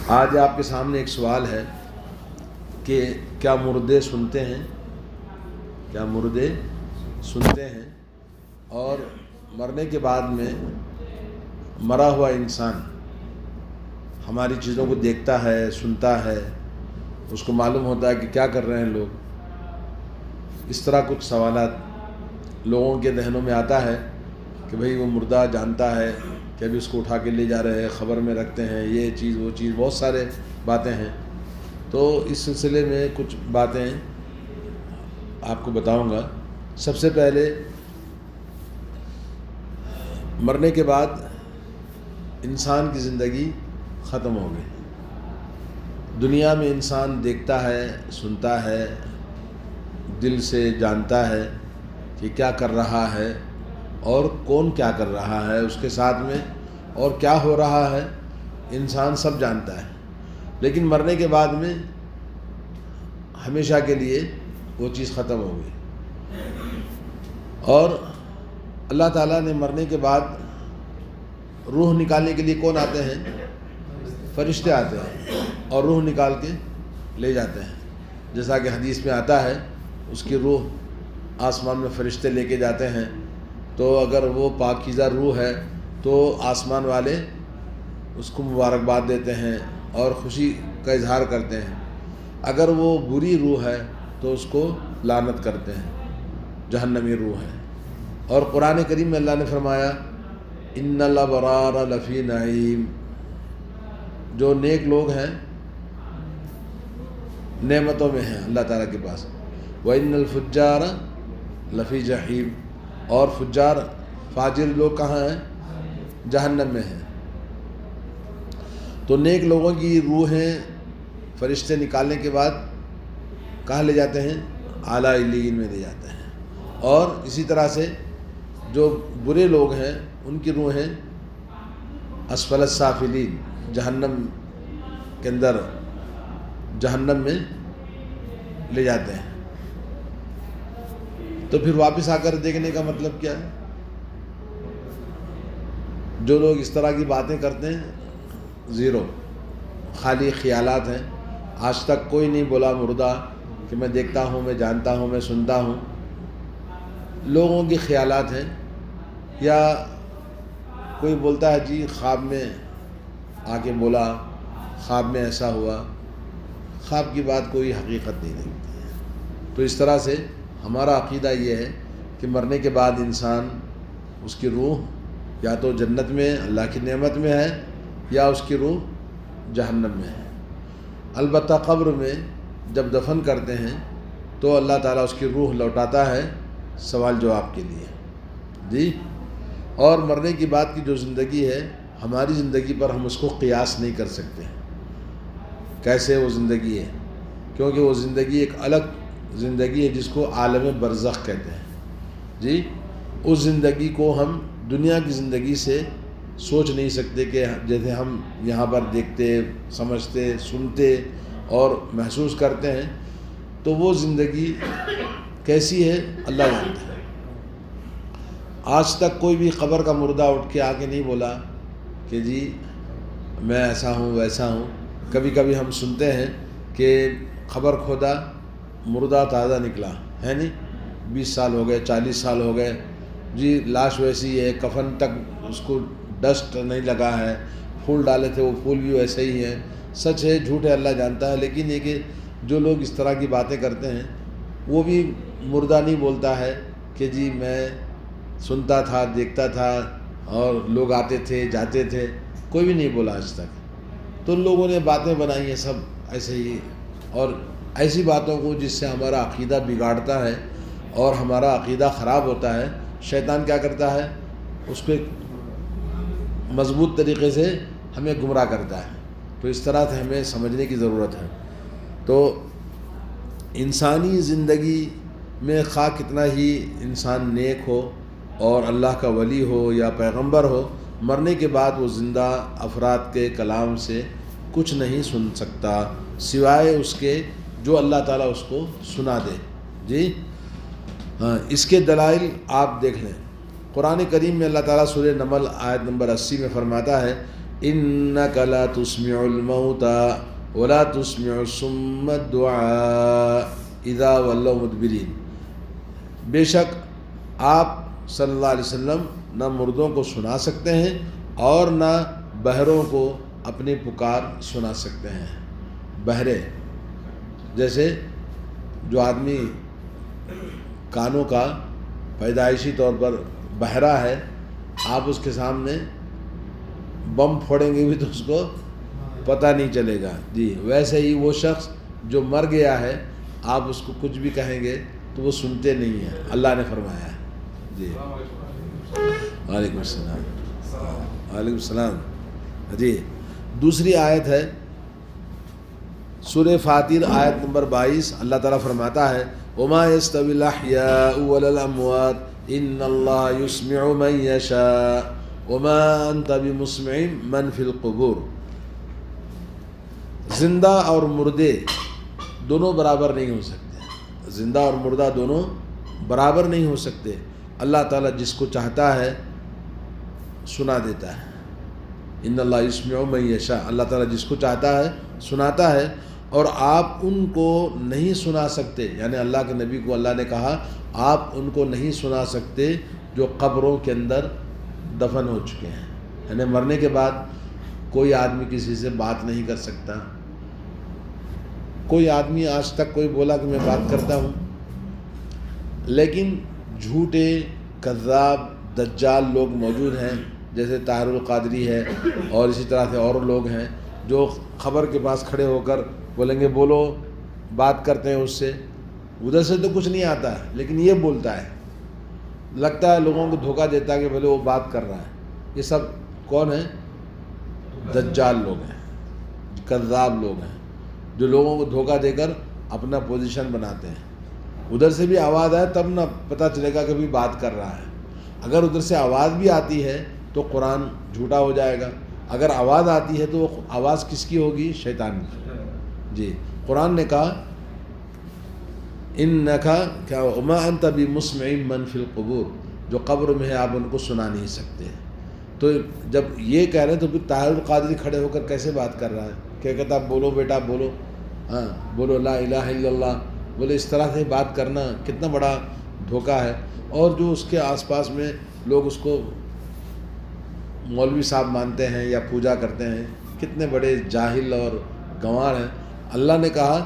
آج آپ کے سامنے ایک سوال ہے کہ کیا مردے سنتے ہیں؟ کیا مردے سنتے ہیں؟ اور مرنے کے بعد میں مرا ہوا انسان ہماری چیزوں کو دیکھتا ہے، سنتا ہے، اس کو معلوم ہوتا ہے کہ کیا کر رہے ہیں لوگ؟ اس طرح کچھ سوالات لوگوں کے ذہنوں میں آتا ہے کہ بھئی وہ مردہ جانتا ہے کہ ابھی اس کو اٹھا کے لے جا رہے ہیں، خبر میں رکھتے ہیں، یہ چیز وہ چیز، بہت سارے باتیں ہیں۔ تو اس سلسلے میں کچھ باتیں آپ کو بتاؤں گا۔ سب سے پہلے مرنے کے بعد انسان کی زندگی ختم ہو گئی۔ دنیا میں انسان دیکھتا ہے، سنتا ہے، دل سے جانتا ہے کہ کیا کر رہا ہے اور کون کیا کر رہا ہے اس کے ساتھ میں، اور کیا ہو رہا ہے انسان سب جانتا ہے۔ لیکن مرنے کے بعد میں ہمیشہ کے لیے وہ چیز ختم ہو گئی۔ اور اللہ تعالیٰ نے مرنے کے بعد روح نکالنے کے لیے کون آتے ہیں؟ فرشتے آتے ہیں اور روح نکال کے لے جاتے ہیں۔ جیسا کہ حدیث میں آتا ہے اس کی روح آسمان میں فرشتے لے کے جاتے ہیں، تو اگر وہ پاکیزہ روح ہے تو آسمان والے اس کو مبارکباد دیتے ہیں اور خوشی کا اظہار کرتے ہیں۔ اگر وہ بری روح ہے تو اس کو لعنت کرتے ہیں، جہنمی روح ہے۔ اور قرآن کریم میں اللہ نے فرمایا ان الابرار لفی نعیم، جو نیک لوگ ہیں نعمتوں میں ہیں اللہ تعالیٰ کے پاس، وَإِنَّ الْفُجَّارَ لَفِي جَحِيمٍ، اور فجار فاجر لوگ کہاں ہیں؟ جہنم میں ہیں۔ تو نیک لوگوں کی روحیں فرشتے نکالنے کے بعد کہاں لے جاتے ہیں؟ اعلیٰ علیین میں لے جاتے ہیں۔ اور اسی طرح سے جو برے لوگ ہیں ان کی روحیں اسفل السافلین، جہنم کے اندر، جہنم میں لے جاتے ہیں۔ تو پھر واپس آ کر دیکھنے کا مطلب کیا ہے؟ جو لوگ اس طرح کی باتیں کرتے ہیں زیرو، خالی خیالات ہیں۔ آج تک کوئی نہیں بولا مردہ کہ میں دیکھتا ہوں، میں جانتا ہوں، میں سنتا ہوں۔ لوگوں کے خیالات ہیں، یا کوئی بولتا ہے جی خواب میں آ کے بولا، خواب میں ایسا ہوا۔ خواب کی بات کوئی حقیقت نہیں رکھتی ہے۔ تو اس طرح سے ہمارا عقیدہ یہ ہے کہ مرنے کے بعد انسان، اس کی روح یا تو جنت میں اللہ کی نعمت میں ہے، یا اس کی روح جہنم میں ہے۔ البتہ قبر میں جب دفن کرتے ہیں تو اللہ تعالیٰ اس کی روح لوٹاتا ہے سوال جواب کے لیے، جی۔ اور مرنے کی بعد کی جو زندگی ہے ہماری زندگی پر ہم اس کو قیاس نہیں کر سکتے کیسے وہ زندگی ہے، کیونکہ وہ زندگی ایک الگ زندگی ہے جس کو عالم برزخ کہتے ہیں، جی۔ اس زندگی کو ہم دنیا کی زندگی سے سوچ نہیں سکتے کہ جیسے ہم یہاں پر دیکھتے، سمجھتے، سنتے اور محسوس کرتے ہیں۔ تو وہ زندگی کیسی ہے اللہ جانتا ہے۔ آج تک کوئی بھی قبر کا مردہ اٹھ کے آ کے نہیں بولا کہ جی میں ایسا ہوں ویسا ہوں۔ کبھی کبھی ہم سنتے ہیں کہ خبر کھودا مردہ تازہ نکلا ہے، نہیں 20 سال ہو گئے، 40 سال ہو گئے، جی لاش ویسی ہے، کفن تک اس کو ڈسٹ نہیں لگا ہے، پھول ڈالے تھے وہ پھول بھی ویسے ہی ہیں۔ سچ ہے جھوٹ ہے اللہ جانتا ہے، لیکن یہ کہ جو لوگ اس طرح کی باتیں کرتے ہیں وہ بھی مردہ نہیں بولتا ہے کہ جی میں سنتا تھا، دیکھتا تھا، اور لوگ آتے تھے جاتے تھے، کوئی بھی نہیں بولا آج تک۔ تو لوگوں نے باتیں بنائی ہیں سب ایسے ہی، اور ایسی باتوں کو جس سے ہمارا عقیدہ بگاڑتا ہے اور ہمارا عقیدہ خراب ہوتا ہے، شیطان کیا کرتا ہے؟ اس کو مضبوط طریقے سے ہمیں گمراہ کرتا ہے۔ تو اس طرح سے ہمیں سمجھنے کی ضرورت ہے۔ تو انسانی زندگی میں خواہ کتنا ہی انسان نیک ہو اور اللہ کا ولی ہو یا پیغمبر ہو، مرنے کے بعد وہ زندہ افراد کے کلام سے کچھ نہیں سن سکتا سوائے اس کے جو اللہ تعالیٰ اس کو سنا دے، جی ہاں۔ اس کے دلائل آپ دیکھ لیں، قرآن کریم میں اللہ تعالیٰ سورہ نمل آیت نمبر 80 میں فرماتا ہے انک لا تسمع الموتى ولا تسمع الصم الدعاء اذا ولوا مدبرین، بے شک آپ صلی اللہ علیہ وسلم نہ مردوں کو سنا سکتے ہیں اور نہ بہروں کو اپنی پکار سنا سکتے ہیں۔ بہرے جیسے جو آدمی کانوں کا پیدائشی طور پر بہرا ہے، آپ اس کے سامنے بم پھوڑیں گے بھی تو اس کو پتہ نہیں چلے گا۔ جی ویسے ہی وہ شخص جو مر گیا ہے، آپ اس کو کچھ بھی کہیں گے تو وہ سنتے نہیں ہیں، اللہ نے فرمایا ہے۔ جی وعلیکم السلام، وعلیکم السلام۔ جی دوسری آیت ہے سورہ فاطر آیت نمبر 22، اللہ تعالیٰ فرماتا ہے وما يستوي الاحياء ولا الاموات ان اللہ يسمع من يشاء وما انت بمسمع من في القبور۔ زندہ اور مردے دونوں برابر نہیں ہو سکتے، زندہ اور مردہ دونوں برابر نہیں ہو سکتے۔ اللہ تعالیٰ جس کو چاہتا ہے سنا دیتا ہے، ان اللہ یسمع من یشاء، اللہ تعالیٰ جس کو چاہتا ہے سناتا ہے، اور آپ ان کو نہیں سنا سکتے، یعنی اللہ کے نبی کو اللہ نے کہا آپ ان کو نہیں سنا سکتے جو قبروں کے اندر دفن ہو چکے ہیں، یعنی مرنے کے بعد کوئی آدمی کسی سے بات نہیں کر سکتا۔ کوئی آدمی آج تک کوئی بولا کہ میں بات کرتا ہوں، لیکن جھوٹے کذاب دجال لوگ موجود ہیں، جیسے طاہر القادری ہے اور اسی طرح سے اور لوگ ہیں جو خبر کے پاس کھڑے ہو کر بولیں گے بولو، بات کرتے ہیں اس سے، ادھر سے تو کچھ نہیں آتا ہے لیکن یہ بولتا ہے، لگتا ہے لوگوں کو دھوکہ دیتا ہے کہ بولے وہ بات کر رہا ہے۔ یہ سب کون ہیں؟ دجال لوگ ہیں، کذاب لوگ ہیں، جو لوگوں کو دھوکہ دے کر اپنا پوزیشن بناتے ہیں۔ ادھر سے بھی آواز آئے تب نہ پتہ چلے گا کہ بھی بات کر رہا ہے۔ اگر ادھر سے آواز بھی آتی ہے تو قرآن جھوٹا ہو جائے گا، اگر آواز آتی ہے تو وہ آواز کس کی ہوگی؟ شیطان کی۔ جی قرآن نے کہا انکا کیا وما انت بمسمع من فی القبور، جو قبر میں ہے آپ ان کو سنا نہیں سکتے۔ تو جب یہ کہہ رہے ہیں تو پھر طاہر القادری کھڑے ہو کر کیسے بات کر رہا ہے؟ کیا کہتا بولو بیٹا بولو، ہاں بولو لا الہ الا اللہ، بولے اس طرح سے بات کرنا کتنا بڑا دھوکہ ہے۔ اور جو اس کے آس پاس میں لوگ اس کو مولوی صاحب مانتے ہیں یا پوجا کرتے ہیں، کتنے بڑے جاہل اور گنوار ہیں۔ اللہ نے کہا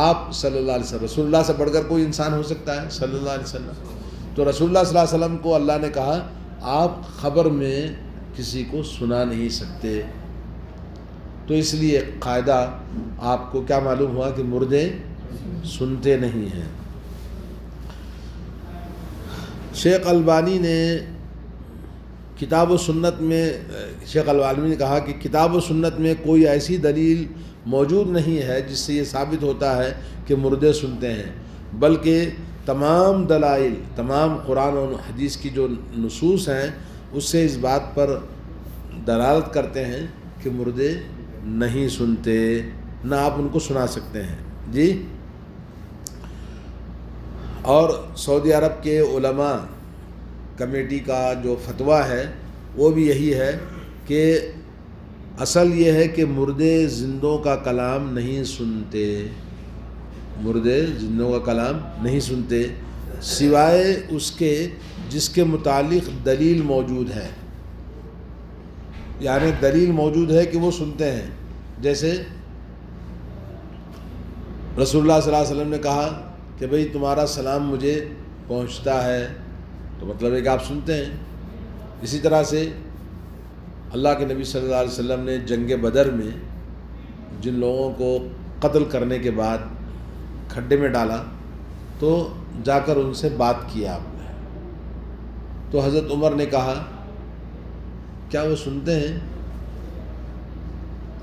آپ صلی اللہ علیہ وسلم، رسول اللہ سے بڑھ کر کوئی انسان ہو سکتا ہے صلی اللہ علیہ وسلم؟ تو رسول اللہ صلی اللہ علیہ وسلم کو اللہ نے کہا آپ خبر میں کسی کو سنا نہیں سکتے۔ تو اس لیے قاعدہ آپ کو کیا معلوم ہوا کہ مردے سنتے نہیں ہیں۔ شیخ البانی نے کتاب و سنت میں، شیخ البانی نے کہا کہ کتاب و سنت میں کوئی ایسی دلیل موجود نہیں ہے جس سے یہ ثابت ہوتا ہے کہ مردے سنتے ہیں، بلکہ تمام دلائل، تمام قرآن و حدیث کی جو نصوص ہیں اس سے اس بات پر دلالت کرتے ہیں کہ مردے نہیں سنتے، نہ آپ ان کو سنا سکتے ہیں۔ جی اور سعودی عرب کے علماء کمیٹی کا جو فتویٰ ہے وہ بھی یہی ہے کہ اصل یہ ہے کہ مردے زندوں کا کلام نہیں سنتے، مردے زندوں کا کلام نہیں سنتے سوائے اس کے جس کے متعلق دلیل موجود ہے، یعنی دلیل موجود ہے کہ وہ سنتے ہیں۔ جیسے رسول اللہ صلی اللہ علیہ وسلم نے کہا کہ بھئی تمہارا سلام مجھے پہنچتا ہے، تو مطلب ہے کہ آپ سنتے ہیں۔ اسی طرح سے اللہ کے نبی صلی اللہ علیہ وسلم نے جنگ بدر میں جن لوگوں کو قتل کرنے کے بعد کھڈے میں ڈالا تو جا کر ان سے بات کیا آپ نے، تو حضرت عمر نے کہا کیا وہ سنتے ہیں؟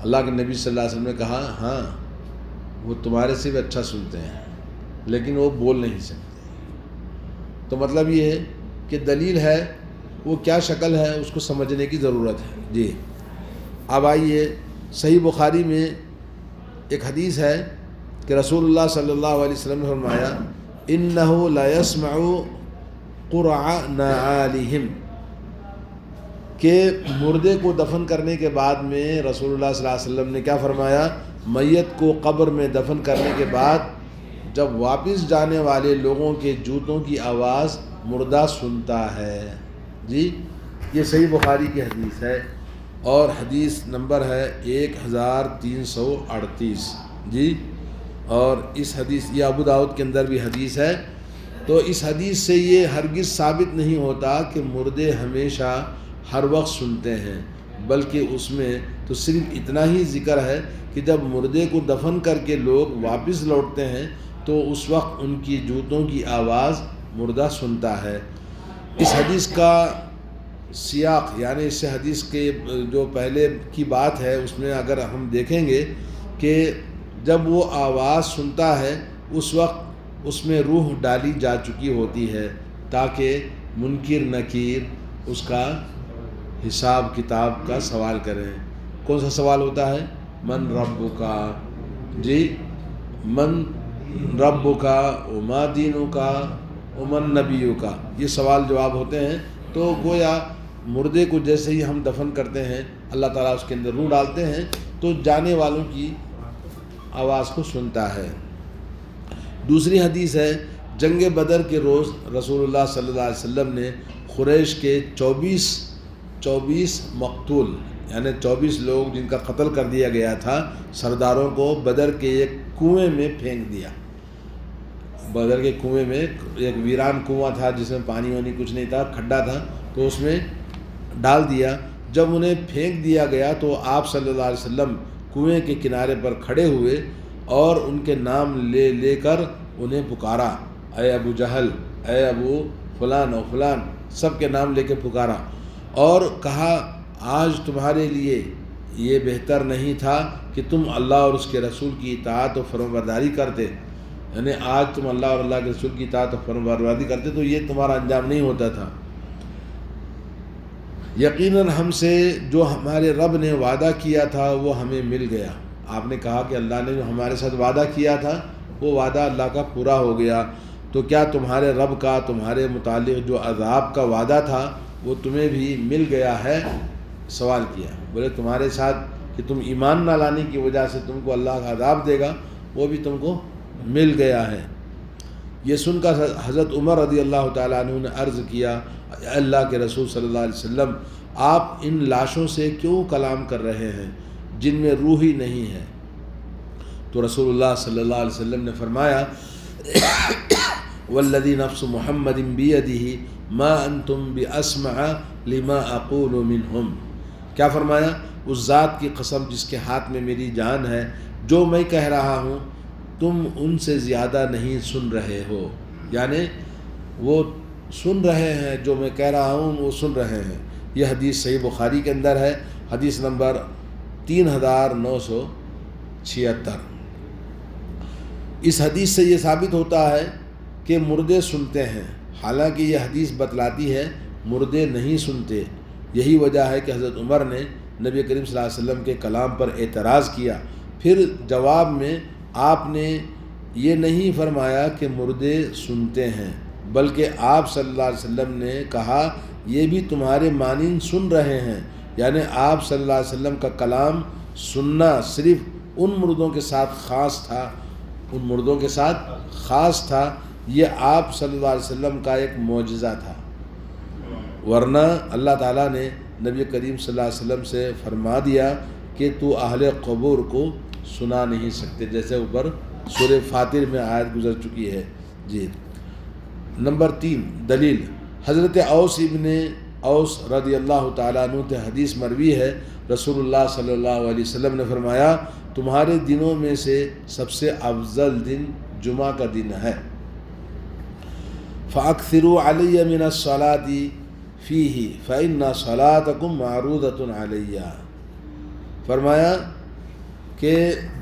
اللہ کے نبی صلی اللہ علیہ وسلم نے کہا ہاں وہ تمہارے سے بھی اچھا سنتے ہیں لیکن وہ بول نہیں سکتے۔ تو مطلب یہ ہے کہ دلیل ہے، وہ کیا شکل ہے اس کو سمجھنے کی ضرورت ہے۔ جی اب آئیے، صحیح بخاری میں ایک حدیث ہے کہ رسول اللہ صلی اللہ علیہ وسلم نے فرمایا انہ لا یسمع قرع نعالہم، کہ مردے کو دفن کرنے کے بعد میں رسول اللہ صلی اللہ علیہ وسلم نے کیا فرمایا، میت کو قبر میں دفن کرنے کے بعد جب واپس جانے والے لوگوں کے جوتوں کی آواز مردہ سنتا ہے۔ جی یہ صحیح بخاری کی حدیث ہے، اور حدیث نمبر ہے 1338۔ جی اور اس حدیث یہ ابو داؤد کے اندر بھی حدیث ہے۔ تو اس حدیث سے یہ ہرگز ثابت نہیں ہوتا کہ مردے ہمیشہ ہر وقت سنتے ہیں، بلکہ اس میں تو صرف اتنا ہی ذکر ہے کہ جب مردے کو دفن کر کے لوگ واپس لوٹتے ہیں تو اس وقت ان کی جوتوں کی آواز مردہ سنتا ہے۔ اس حدیث کا سیاق یعنی اس حدیث کے جو پہلے کی بات ہے اس میں اگر ہم دیکھیں گے کہ جب وہ آواز سنتا ہے اس وقت اس میں روح ڈالی جا چکی ہوتی ہے تاکہ منکر نکیر اس کا حساب کتاب کا سوال کریں۔ کون سا سوال ہوتا ہے؟ من ربک، جی من ربک وما دینک ومن نبیک، یہ سوال جواب ہوتے ہیں۔ تو گویا مردے کو جیسے ہی ہم دفن کرتے ہیں اللہ تعالیٰ اس کے اندر روح ڈالتے ہیں تو جانے والوں کی آواز کو سنتا ہے۔ دوسری حدیث ہے جنگ بدر کے روز رسول اللہ صلی اللہ علیہ وسلم نے قریش کے 24 مقتول یعنی 24 لوگ جن کا قتل کر دیا گیا تھا سرداروں کو بدر کے ایک کنویں میں پھینک دیا۔ بدر کے کنویں میں ایک ویران کنواں تھا جس میں پانی وانی کچھ نہیں تھا، کھڈا تھا، تو اس میں ڈال دیا۔ جب انہیں پھینک دیا گیا تو آپ صلی اللہ علیہ وسلم کنویں کے کنارے پر کھڑے ہوئے اور ان کے نام لے لے کر انہیں پکارا، اے ابو جہل، اے ابو فلان و فلان، سب کے نام لے کے پکارا اور کہا آج تمہارے لیے یہ بہتر نہیں تھا کہ تم اللہ اور اس کے رسول کی اطاعت و فرمانبرداری کرتے، یعنی آج تم اللہ اور اللہ کے رسول کی اطاعت و فرمانبرداری کرتے تو یہ تمہارا انجام نہیں ہوتا تھا۔ یقیناً ہم سے جو ہمارے رب نے وعدہ کیا تھا وہ ہمیں مل گیا۔ آپ نے کہا کہ اللہ نے جو ہمارے ساتھ وعدہ کیا تھا وہ وعدہ اللہ کا پورا ہو گیا، تو کیا تمہارے رب کا تمہارے متعلق جو عذاب کا وعدہ تھا وہ تمہیں بھی مل گیا ہے؟ سوال کیا، بولے تمہارے ساتھ کہ تم ایمان نہ لانے کی وجہ سے تم کو اللہ کا عذاب دے گا وہ بھی تم کو مل گیا ہے۔ یہ سن کر حضرت عمر رضی اللہ تعالیٰ عنہ نے عرض کیا، اے اللہ کے رسول صلی اللہ علیہ وسلم، آپ ان لاشوں سے کیوں کلام کر رہے ہیں جن میں روح ہی نہیں ہے؟ تو رسول اللہ صلی اللہ علیہ وسلم نے فرمایا والذی نفس محمد بیدہ ما انتم باسمع لما اقول منہم، کیا فرمایا؟ اس ذات کی قسم جس کے ہاتھ میں میری جان ہے، جو میں کہہ رہا ہوں تم ان سے زیادہ نہیں سن رہے ہو، یعنی وہ سن رہے ہیں جو میں کہہ رہا ہوں وہ سن رہے ہیں۔ یہ حدیث صحیح بخاری کے اندر ہے، حدیث نمبر 3976۔ اس حدیث سے یہ ثابت ہوتا ہے کہ مردے سنتے ہیں، حالانکہ یہ حدیث بتلاتی ہے مردے نہیں سنتے۔ یہی وجہ ہے کہ حضرت عمر نے نبی کریم صلی اللہ علیہ وسلم کے کلام پر اعتراض کیا، پھر جواب میں آپ نے یہ نہیں فرمایا کہ مردے سنتے ہیں، بلکہ آپ صلی اللہ علیہ وسلم نے کہا یہ بھی تمہارے مانند سن رہے ہیں، یعنی آپ صلی اللہ علیہ وسلم کا کلام سننا صرف ان مردوں کے ساتھ خاص تھا، ان مردوں کے ساتھ خاص تھا، یہ آپ صلی اللہ علیہ وسلم کا ایک معجزہ تھا، ورنہ اللہ تعالیٰ نے نبی کریم صلی اللہ علیہ وسلم سے فرما دیا کہ تو اہل قبور کو سنا نہیں سکتے، جیسے اوپر سورہ فاطر میں آیت گزر چکی ہے۔ جی نمبر 3 دلیل، حضرت اوس ابن اوس رضی اللہ تعالیٰ عنہ سے حدیث مروی ہے، رسول اللہ صلی اللہ علیہ وسلم نے فرمایا تمہارے دنوں میں سے سب سے افضل دن جمعہ کا دن ہے، فَأَكْثِرُوا عَلَيَّ مِنَ الصَّلَاةِ فِيهِ فَإِنَّ صَلَاتَكُمْ مَعْرُودَةٌ عَلَيَّ، فرمایا کہ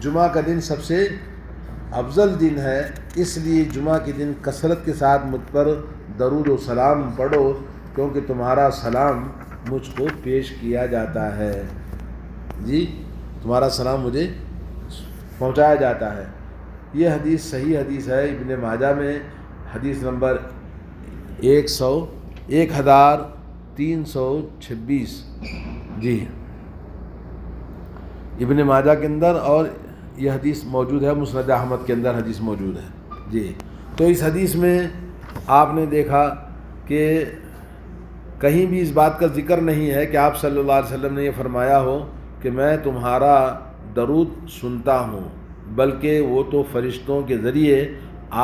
جمعہ کا دن سب سے افضل دن ہے، اس لیے جمعہ کے دن کثرت کے ساتھ مجھ پر درود و سلام پڑھو کیونکہ تمہارا سلام مجھ کو پیش کیا جاتا ہے۔ جی تمہارا سلام مجھے پہنچایا جاتا ہے۔ یہ حدیث صحیح حدیث ہے، ابن ماجہ میں حدیث نمبر 1013 326 جی ابن ماجہ کے اندر، اور یہ حدیث موجود ہے مسند احمد کے اندر، حدیث موجود ہے جی۔ تو اس حدیث میں آپ نے دیکھا کہ کہیں بھی اس بات کا ذکر نہیں ہے کہ آپ صلی اللہ علیہ وسلم نے یہ فرمایا ہو کہ میں تمہارا درود سنتا ہوں، بلکہ وہ تو فرشتوں کے ذریعے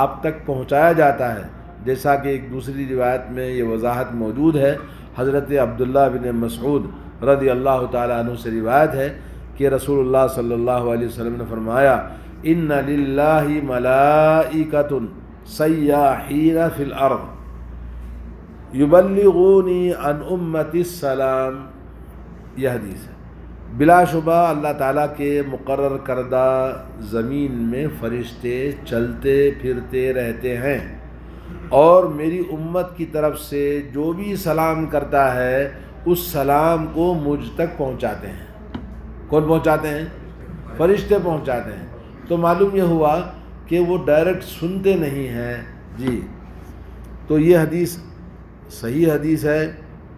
آپ تک پہنچایا جاتا ہے، جیسا کہ ایک دوسری روایت میں یہ وضاحت موجود ہے۔ حضرت عبداللہ بن مسعود رضی اللہ تعالیٰ عنہ سے روایت ہے کہ رسول اللہ صلی اللہ علیہ وسلم نے فرمایا ان للہ ملائکۃ سیاحین فی الارض یبلغونی عن امتی السلام، یہ حدیث ہے۔ بلا شبہ اللہ تعالیٰ کے مقرر کردہ زمین میں فرشتے چلتے پھرتے رہتے ہیں، اور میری امت کی طرف سے جو بھی سلام کرتا ہے اس سلام کو مجھ تک پہنچاتے ہیں۔ کون پہنچاتے ہیں؟ فرشتے پہنچاتے ہیں۔ تو معلوم یہ ہوا کہ وہ ڈائریکٹ سنتے نہیں ہیں جی۔ تو یہ حدیث صحیح حدیث ہے،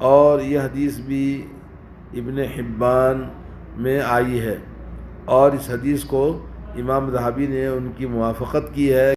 اور یہ حدیث بھی ابن حبان میں آئی ہے، اور اس حدیث کو امام ذہبی نے ان کی موافقت کی ہے۔